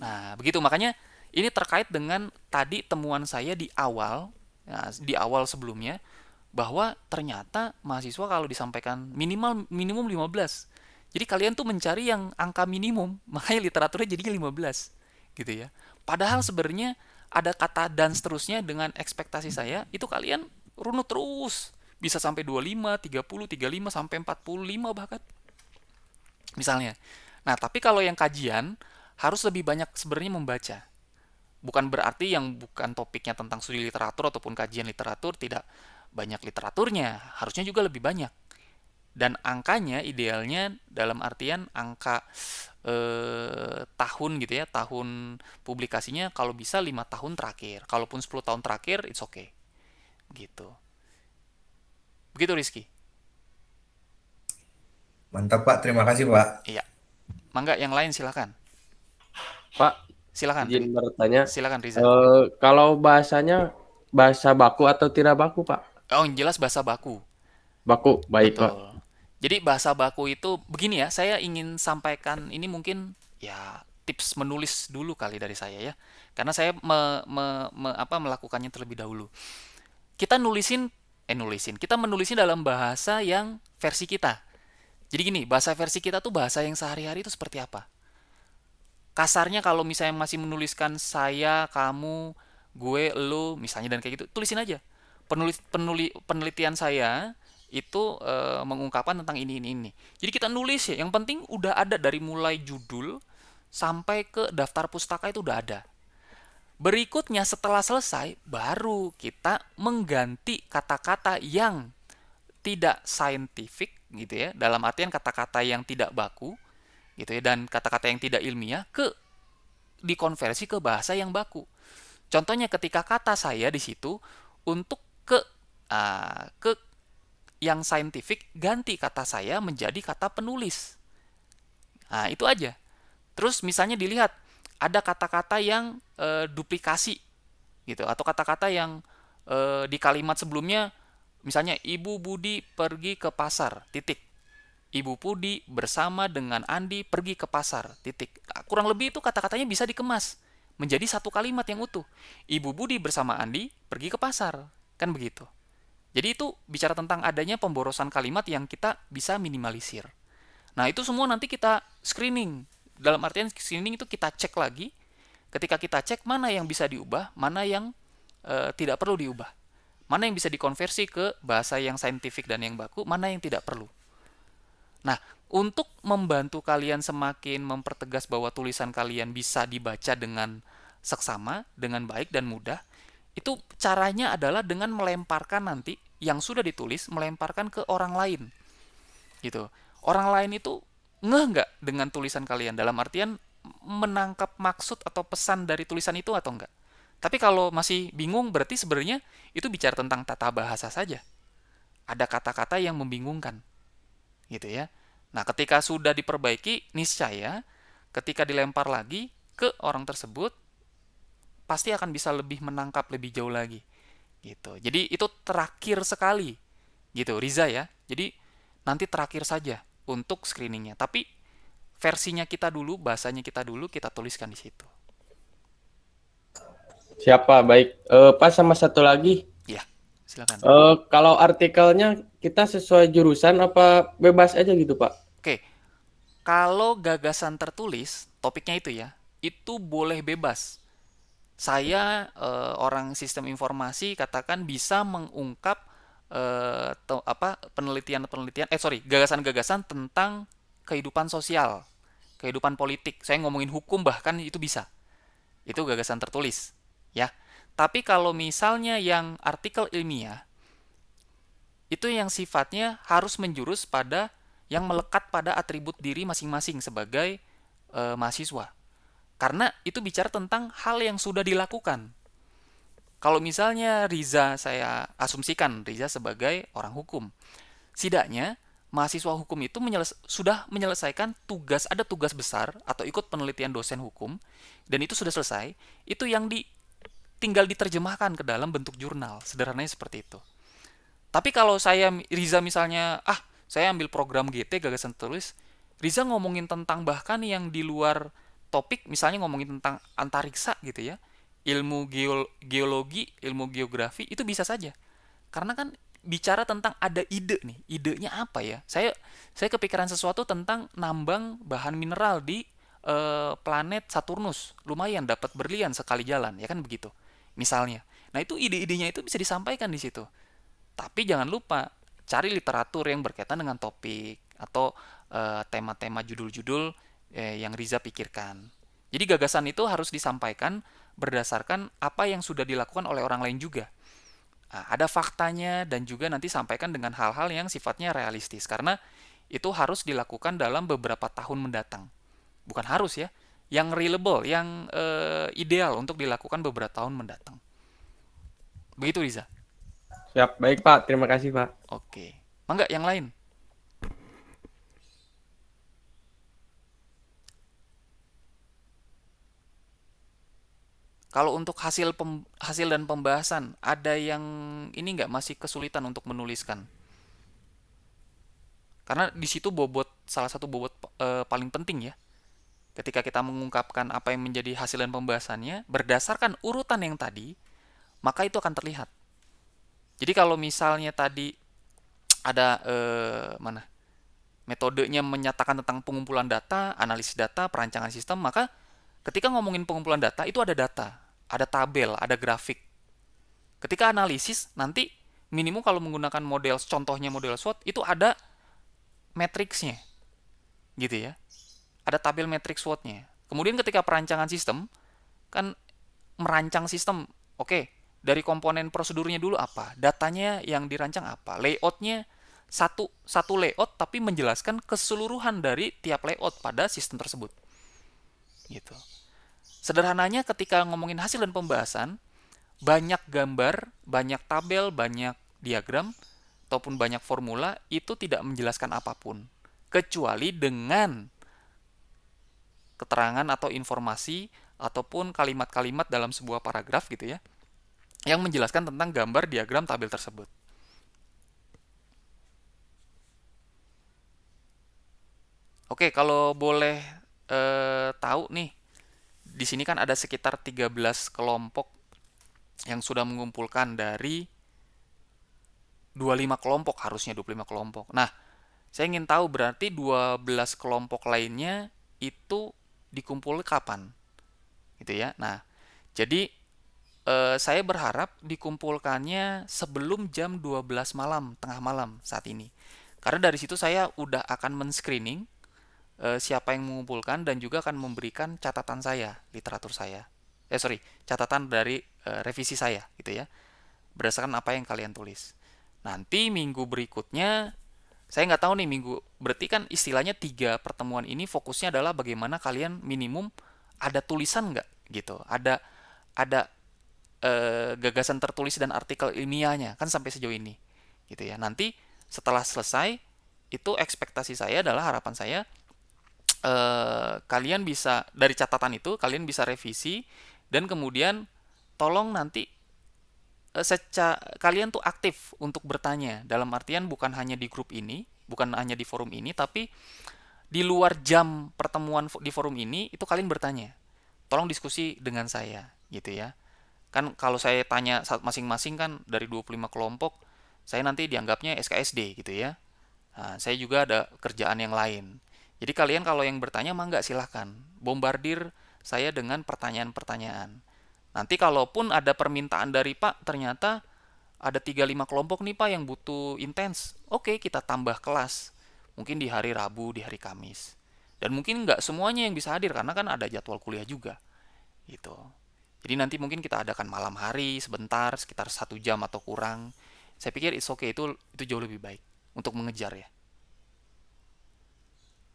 S1: Nah, begitu makanya ini terkait dengan tadi temuan saya di awal, ya, di awal sebelumnya bahwa ternyata mahasiswa kalau disampaikan minimal minimum 15. Jadi kalian tuh mencari yang angka minimum, makanya literaturnya jadinya 15 gitu ya. Padahal sebenarnya ada kata dan seterusnya dengan ekspektasi saya itu kalian runut terus bisa sampai 25, 30, 35 sampai 45 bahkan misalnya. Nah, tapi kalau yang kajian harus lebih banyak sebenarnya membaca. Bukan berarti yang bukan topiknya tentang studi literatur ataupun kajian literatur tidak banyak literaturnya, harusnya juga lebih banyak. Dan angkanya idealnya dalam artian angka tahun gitu ya, tahun publikasinya kalau bisa 5 tahun terakhir. Kalaupun 10 tahun terakhir, it's okay. gitu. Begitu Rizky.
S2: Mantap Pak, terima kasih Pak.
S1: Iya. Mangga yang lain silakan.
S4: Pak,
S1: Silakan
S4: izin bertanya,
S1: silakan Riza.
S4: kalau bahasanya bahasa baku atau tidak baku, Pak?
S1: Oh, yang jelas bahasa baku.
S4: Baku, baik, Pak.
S1: Betul. Jadi bahasa baku itu begini ya, saya ingin sampaikan ini mungkin ya tips menulis dulu kali dari saya ya. Karena saya melakukannya terlebih dahulu. Kita kita menulisnya dalam bahasa yang versi kita. Jadi gini, bahasa versi kita tuh bahasa yang sehari-hari itu seperti apa? Kasarnya kalau misalnya masih menuliskan saya, kamu, gue, lo, misalnya dan kayak gitu, tulisin aja. Penelitian saya itu mengungkapkan tentang ini. Jadi kita nulis ya, yang penting udah ada dari mulai judul sampai ke daftar pustaka itu udah ada. Berikutnya setelah selesai, baru kita mengganti kata-kata yang tidak scientific gitu ya, dalam artian kata-kata yang tidak baku gitu ya, dan kata-kata yang tidak ilmiah dikonversi ke bahasa yang baku. Contohnya ketika kata saya di situ untuk ke yang scientific, ganti kata saya menjadi kata penulis. Nah, itu aja. Terus misalnya dilihat ada kata-kata yang duplikasi gitu, atau kata-kata yang di kalimat sebelumnya misalnya Ibu Budi pergi ke pasar, titik. Ibu Budi bersama dengan Andi pergi ke pasar, titik. Nah, kurang lebih itu kata-katanya bisa dikemas menjadi satu kalimat yang utuh. Ibu Budi bersama Andi pergi ke pasar, kan begitu. Jadi itu bicara tentang adanya pemborosan kalimat yang kita bisa minimalisir. Nah, itu semua nanti kita screening. Dalam artian screening itu kita cek lagi. Ketika kita cek mana yang bisa diubah, mana yang tidak perlu diubah. Mana yang bisa dikonversi ke bahasa yang saintifik dan yang baku, mana yang tidak perlu. Nah, untuk membantu kalian semakin mempertegas bahwa tulisan kalian bisa dibaca dengan seksama, dengan baik dan mudah, itu caranya adalah dengan melemparkan nanti yang sudah ditulis, melemparkan ke orang lain. Gitu. Orang lain itu ngeh nggak dengan tulisan kalian? Dalam artian menangkap maksud atau pesan dari tulisan itu atau enggak? Tapi kalau masih bingung, berarti sebenarnya itu bicara tentang tata bahasa saja. Ada kata-kata yang membingungkan. Gitu ya. Nah, ketika sudah diperbaiki, niscaya ketika dilempar lagi ke orang tersebut pasti akan bisa lebih menangkap lebih jauh lagi. Gitu. Jadi itu terakhir sekali. Gitu, Riza ya. Jadi nanti terakhir saja untuk screeningnya. Tapi versinya kita dulu, bahasanya kita dulu, kita tuliskan di situ.
S4: Siapa? Baik. Pak, sama satu lagi.
S1: Ya, silakan.
S4: Kalau artikelnya kita sesuai jurusan apa bebas aja gitu, Pak?
S1: Oke, kalau gagasan tertulis, topiknya itu boleh bebas. Saya orang sistem informasi katakan bisa mengungkap gagasan-gagasan tentang kehidupan sosial, kehidupan politik. Saya ngomongin hukum bahkan itu bisa. Itu gagasan tertulis, ya. Tapi kalau misalnya yang artikel ilmiah, itu yang sifatnya harus menjurus pada yang melekat pada atribut diri masing-masing sebagai mahasiswa. Karena itu bicara tentang hal yang sudah dilakukan. Kalau misalnya Riza, saya asumsikan Riza sebagai orang hukum. Setidaknya mahasiswa hukum itu sudah menyelesaikan ada tugas besar atau ikut penelitian dosen hukum, dan itu sudah selesai, itu yang tinggal diterjemahkan ke dalam bentuk jurnal. Sederhananya seperti itu. Tapi kalau Riza misalnya, saya ambil program GT, gagasan tertulis, Riza ngomongin tentang bahkan yang di luar topik, misalnya ngomongin tentang antariksa gitu ya, ilmu geologi, ilmu geografi, itu bisa saja. Karena kan bicara tentang ada ide nih, idenya apa ya? Saya kepikiran sesuatu tentang nambang bahan mineral di planet Saturnus, lumayan dapat berlian sekali jalan, ya kan begitu. Misalnya. Nah, itu ide-idenya itu bisa disampaikan di situ. Tapi jangan lupa cari literatur yang berkaitan dengan topik atau tema-tema judul-judul yang Riza pikirkan. Jadi gagasan itu harus disampaikan berdasarkan apa yang sudah dilakukan oleh orang lain juga. Nah, ada faktanya dan juga nanti sampaikan dengan hal-hal yang sifatnya realistis. Karena itu harus dilakukan dalam beberapa tahun mendatang. Bukan harus ya, yang reliable, yang ideal untuk dilakukan beberapa tahun mendatang. Begitu Riza.
S4: Siap, baik Pak. Terima kasih Pak.
S1: Oke. Mangga yang lain. Kalau untuk hasil dan pembahasan, ada yang ini nggak masih kesulitan untuk menuliskan? Karena di situ salah satu bobot paling penting ya. Ketika kita mengungkapkan apa yang menjadi hasil dan pembahasannya, berdasarkan urutan yang tadi, maka itu akan terlihat. Jadi kalau misalnya tadi ada mana metodenya menyatakan tentang pengumpulan data, analisis data, perancangan sistem, maka ketika ngomongin pengumpulan data itu ada data, ada tabel, ada grafik. Ketika analisis nanti minimum kalau menggunakan model, contohnya model SWOT itu ada matriksnya, gitu ya. Ada tabel matriks SWOT-nya. Kemudian ketika perancangan sistem kan merancang sistem, oke, dari komponen prosedurnya dulu apa, datanya yang dirancang apa, layoutnya satu layout tapi menjelaskan keseluruhan dari tiap layout pada sistem tersebut, gitu. Sederhananya ketika ngomongin hasil dan pembahasan, banyak gambar, banyak tabel, banyak diagram ataupun banyak formula itu tidak menjelaskan apapun kecuali dengan keterangan atau informasi ataupun kalimat-kalimat dalam sebuah paragraf gitu ya yang menjelaskan tentang gambar, diagram, tabel tersebut. Oke, kalau boleh tahu nih, di sini kan ada sekitar 13 kelompok yang sudah mengumpulkan dari 25 kelompok, harusnya 25 kelompok. Nah, saya ingin tahu berarti 12 kelompok lainnya itu dikumpul kapan? Gitu ya. Nah, jadi saya berharap dikumpulkannya sebelum jam 12 malam, tengah malam saat ini. Karena dari situ saya udah akan men-screening siapa yang mengumpulkan dan juga akan memberikan catatan saya, literatur saya. Catatan dari revisi saya gitu ya. Berdasarkan apa yang kalian tulis. Nanti minggu berikutnya saya nggak tahu nih berarti kan istilahnya 3 pertemuan ini fokusnya adalah bagaimana kalian minimum ada tulisan nggak gitu, ada gagasan tertulis dan artikel ilmiahnya kan sampai sejauh ini gitu ya. Nanti setelah selesai itu ekspektasi saya adalah harapan saya kalian bisa dari catatan itu kalian bisa revisi dan kemudian tolong nanti kalian tuh aktif untuk bertanya dalam artian bukan hanya di grup ini, bukan hanya di forum ini, tapi di luar jam pertemuan di forum ini itu kalian bertanya. Tolong diskusi dengan saya gitu ya. Kan kalau saya tanya masing-masing kan dari 25 kelompok, saya nanti dianggapnya SKSD gitu ya. Nah, saya juga ada kerjaan yang lain. Jadi kalian kalau yang bertanya mah nggak silahkan. Bombardir saya dengan pertanyaan-pertanyaan. Nanti kalaupun ada permintaan dari Pak, ternyata ada 35 kelompok nih Pak yang butuh intens. Oke, kita tambah kelas. Mungkin di hari Rabu, di hari Kamis. Dan mungkin nggak semuanya yang bisa hadir karena kan ada jadwal kuliah juga. Gitu. Jadi nanti mungkin kita adakan malam hari sebentar, sekitar 1 jam atau kurang. Saya pikir it's okay, itu jauh lebih baik untuk mengejar ya.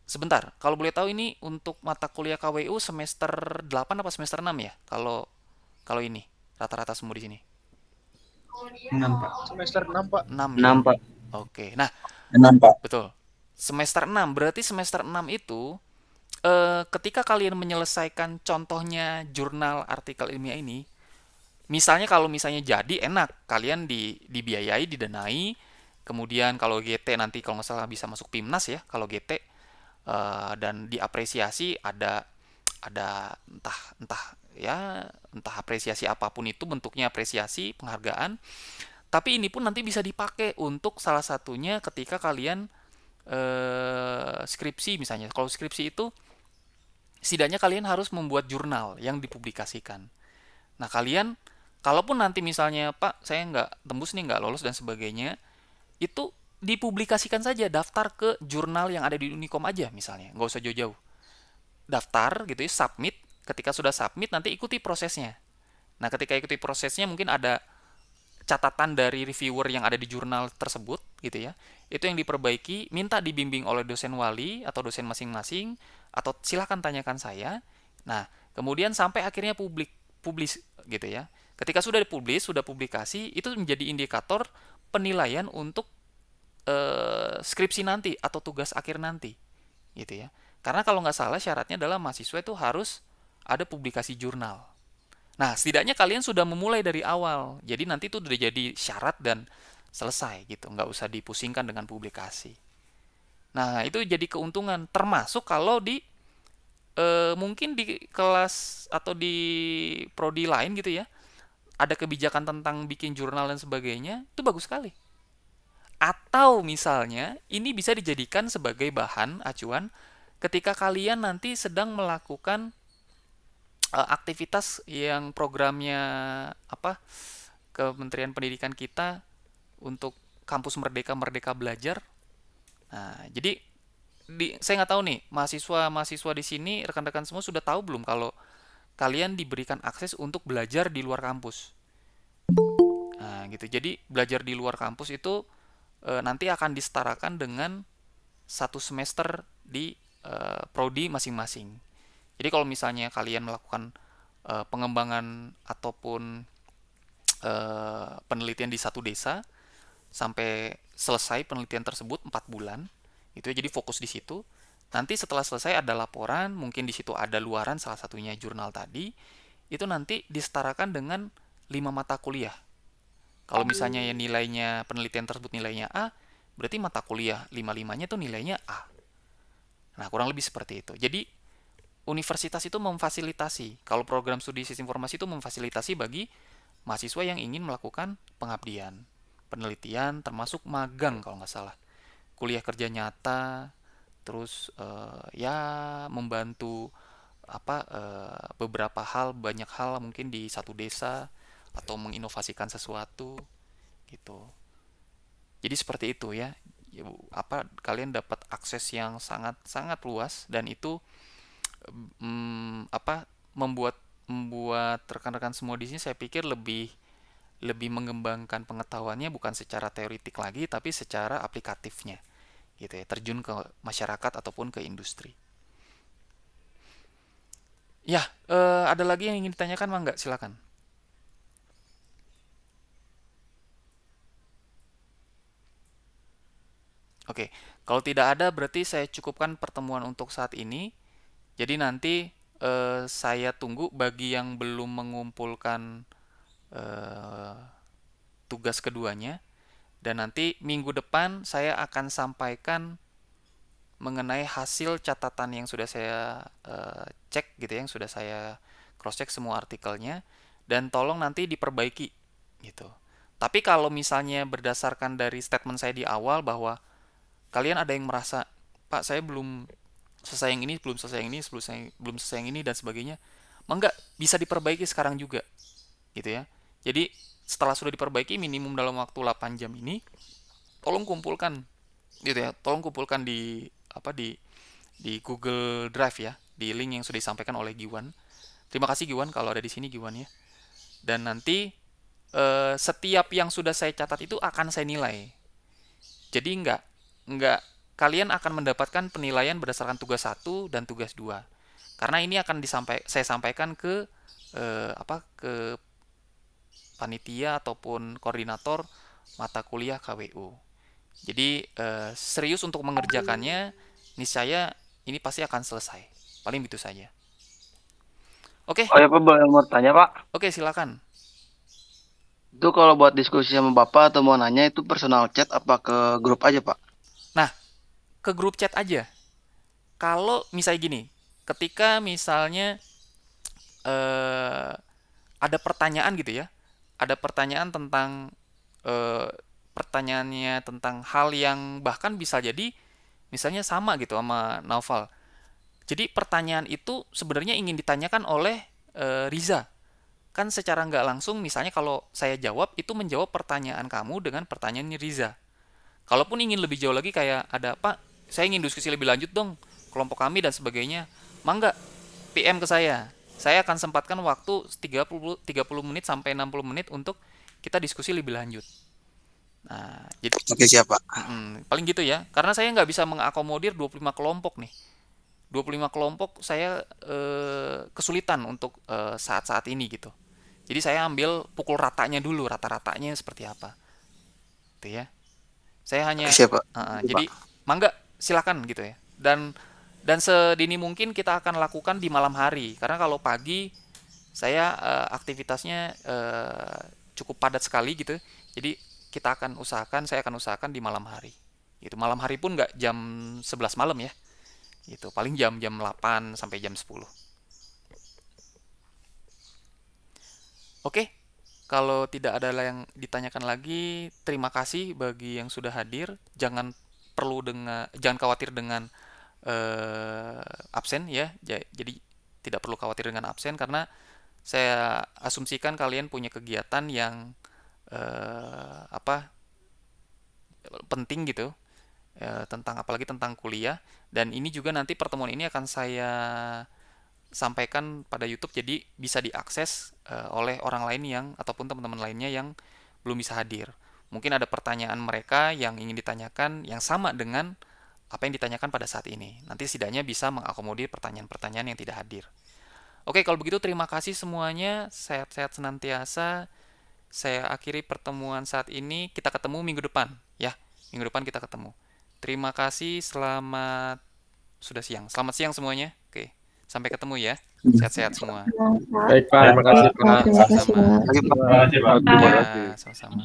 S1: Sebentar, kalau boleh tahu ini untuk mata kuliah KWU semester 8 apa semester 6 ya? Kalau kalau ini rata-rata semua di sini.
S5: 6 Pak.
S6: Semester 6, Pak.
S1: 6 ya.
S5: 6 Pak.
S1: Oke. Nah,
S5: 6 Pak.
S1: betul. Semester 6 berarti semester 6 itu ketika kalian menyelesaikan contohnya jurnal artikel ilmiah ini, misalnya kalau misalnya jadi enak, kalian dibiayai, didanai, kemudian kalau GT nanti kalau nggak salah bisa masuk PIMNAS ya, kalau GT dan diapresiasi ada entah entah ya entah apresiasi apapun itu bentuknya apresiasi penghargaan tapi ini pun nanti bisa dipakai untuk salah satunya ketika kalian skripsi misalnya kalau skripsi itu setidaknya kalian harus membuat jurnal yang dipublikasikan. Nah kalian kalaupun nanti misalnya Pak saya nggak tembus nih nggak lolos dan sebagainya itu dipublikasikan saja daftar ke jurnal yang ada di Unicom aja misalnya nggak usah jauh-jauh daftar gitu ya submit ketika sudah submit nanti ikuti prosesnya. Nah ketika ikuti prosesnya mungkin ada catatan dari reviewer yang ada di jurnal tersebut gitu ya itu yang diperbaiki minta dibimbing oleh dosen wali atau dosen masing-masing atau silahkan tanyakan saya. Nah kemudian sampai akhirnya publis gitu ya Ketika sudah dipublish, sudah publikasi, itu menjadi indikator penilaian untuk skripsi nanti atau tugas akhir nanti, gitu ya. Karena kalau nggak salah syaratnya adalah mahasiswa itu harus ada publikasi jurnal. Nah, setidaknya kalian sudah memulai dari awal, jadi nanti itu udah jadi syarat dan selesai gitu, nggak usah dipusingkan dengan publikasi. Nah, itu jadi keuntungan, termasuk kalau di mungkin di kelas atau di prodi lain gitu ya, ada kebijakan tentang bikin jurnal dan sebagainya, itu bagus sekali. Atau misalnya ini bisa dijadikan sebagai bahan acuan ketika kalian nanti sedang melakukan aktivitas yang programnya apa Kementerian Pendidikan kita untuk kampus Merdeka Merdeka Belajar. Nah, jadi saya nggak tahu nih mahasiswa di sini rekan-rekan semua sudah tahu belum kalau kalian diberikan akses untuk belajar di luar kampus. Nah, gitu. Jadi belajar di luar kampus itu nanti akan disetarakan dengan satu semester di prodi masing-masing. Jadi kalau misalnya kalian melakukan pengembangan ataupun penelitian di satu desa sampai selesai penelitian tersebut 4 bulan, itu ya, jadi fokus di situ. Nanti setelah selesai ada laporan, mungkin di situ ada luaran salah satunya jurnal tadi, itu nanti disetarakan dengan 5 mata kuliah. Kalau misalnya ya nilainya penelitian tersebut nilainya A, berarti mata kuliah 5-5-nya itu nilainya A. Nah, kurang lebih seperti itu. Jadi universitas itu memfasilitasi, kalau program studi sistem informasi itu memfasilitasi bagi mahasiswa yang ingin melakukan pengabdian, penelitian, termasuk magang kalau nggak salah, kuliah kerja nyata, terus ya membantu beberapa hal, banyak hal mungkin di satu desa atau menginovasikan sesuatu gitu. Jadi seperti itu ya. Kalian dapat akses yang sangat sangat luas dan itu membuat membuat rekan-rekan semua di sini saya pikir lebih lebih mengembangkan pengetahuannya bukan secara teoritik lagi tapi secara aplikatifnya gitu ya, terjun ke masyarakat ataupun ke industri. Ya, ada lagi yang ingin ditanyakan, Mangga? Silakan. Oke, kalau tidak ada berarti saya cukupkan pertemuan untuk saat ini. Jadi nanti saya tunggu bagi yang belum mengumpulkan eh, tugas keduanya. Dan nanti minggu depan saya akan sampaikan mengenai hasil catatan yang sudah saya cek gitu ya, yang sudah saya cross check semua artikelnya dan tolong nanti diperbaiki gitu. Tapi kalau misalnya berdasarkan dari statement saya di awal bahwa kalian ada yang merasa, Pak, saya belum selesai yang ini, belum selesai yang ini, belum selesai yang ini dan sebagainya, enggak bisa diperbaiki sekarang juga gitu ya. Jadi setelah sudah diperbaiki minimum dalam waktu 8 jam ini, tolong kumpulkan gitu ya, tolong kumpulkan di Google Drive ya, di link yang sudah disampaikan oleh Giwan. Terima kasih Giwan kalau ada di sini Giwan ya. Dan nanti setiap yang sudah saya catat itu akan saya nilai. Jadi enggak kalian akan mendapatkan penilaian berdasarkan tugas 1 dan tugas 2. Karena ini akan saya sampaikan ke ke panitia ataupun koordinator mata kuliah KWU. Jadi serius untuk mengerjakannya, niscaya ini pasti akan selesai. Paling begitu saja. Oke.
S5: Oh ya Pak, boleh mau tanya Pak?
S1: Oke, silakan.
S5: Itu kalau buat diskusi sama Bapak atau mau nanya itu personal chat apa ke grup aja Pak?
S1: Nah, ke grup chat aja. Kalau misalnya gini, ketika misalnya ada pertanyaan gitu ya, ada pertanyaan tentang pertanyaannya tentang hal yang bahkan bisa jadi misalnya sama gitu sama Naufal. Jadi pertanyaan itu sebenarnya ingin ditanyakan oleh Riza. Kan secara nggak langsung misalnya kalau saya jawab itu menjawab pertanyaan kamu dengan pertanyaan Riza. Kalaupun ingin lebih jauh lagi kayak ada Pak, saya ingin diskusi lebih lanjut dong kelompok kami dan sebagainya. Mangga PM ke saya. Saya akan sempatkan waktu 30 menit sampai 60 menit untuk kita diskusi lebih lanjut. Nah, jadi
S5: Oke siap Pak.
S1: paling gitu ya. Karena saya nggak bisa mengakomodir 25 kelompok nih. 25 kelompok saya kesulitan untuk saat-saat ini gitu. Jadi saya ambil pukul ratanya dulu, rata-ratanya seperti apa, gitu ya. Saya
S5: Oke,
S1: hanya
S5: siap, Pak.
S1: jadi mangga silakan gitu ya. Dan sedini mungkin kita akan lakukan di malam hari karena kalau pagi saya aktivitasnya cukup padat sekali gitu. Jadi saya akan usahakan di malam hari. Gitu. Malam hari pun nggak jam 11 malam ya. Gitu. Paling jam 8 sampai jam 10. Oke. Kalau tidak ada yang ditanyakan lagi, terima kasih bagi yang sudah hadir. Jangan khawatir dengan absen ya. Jadi tidak perlu khawatir dengan absen karena saya asumsikan kalian punya kegiatan yang apa penting gitu, apalagi tentang kuliah. Dan ini juga nanti pertemuan ini akan saya sampaikan pada YouTube, jadi bisa diakses oleh orang lain ataupun teman-teman lainnya yang belum bisa hadir. Mungkin ada pertanyaan mereka yang ingin ditanyakan yang sama dengan apa yang ditanyakan pada saat ini. Nanti setidaknya bisa mengakomodir pertanyaan-pertanyaan yang tidak hadir. Oke, kalau begitu terima kasih semuanya. Sehat-sehat senantiasa. Saya akhiri pertemuan saat ini. Kita ketemu minggu depan, ya. Minggu depan kita ketemu. Terima kasih. Sudah siang. Selamat siang semuanya. Oke. Sampai ketemu ya. Sehat-sehat semua.
S4: Baik, Pak. Terima kasih, Pak.
S3: Terima kasih,
S1: Sama-sama.
S3: Pak.
S5: Oke, Pak.
S6: Terima kasih, Pak.
S3: Terima
S1: Ya, sama-sama.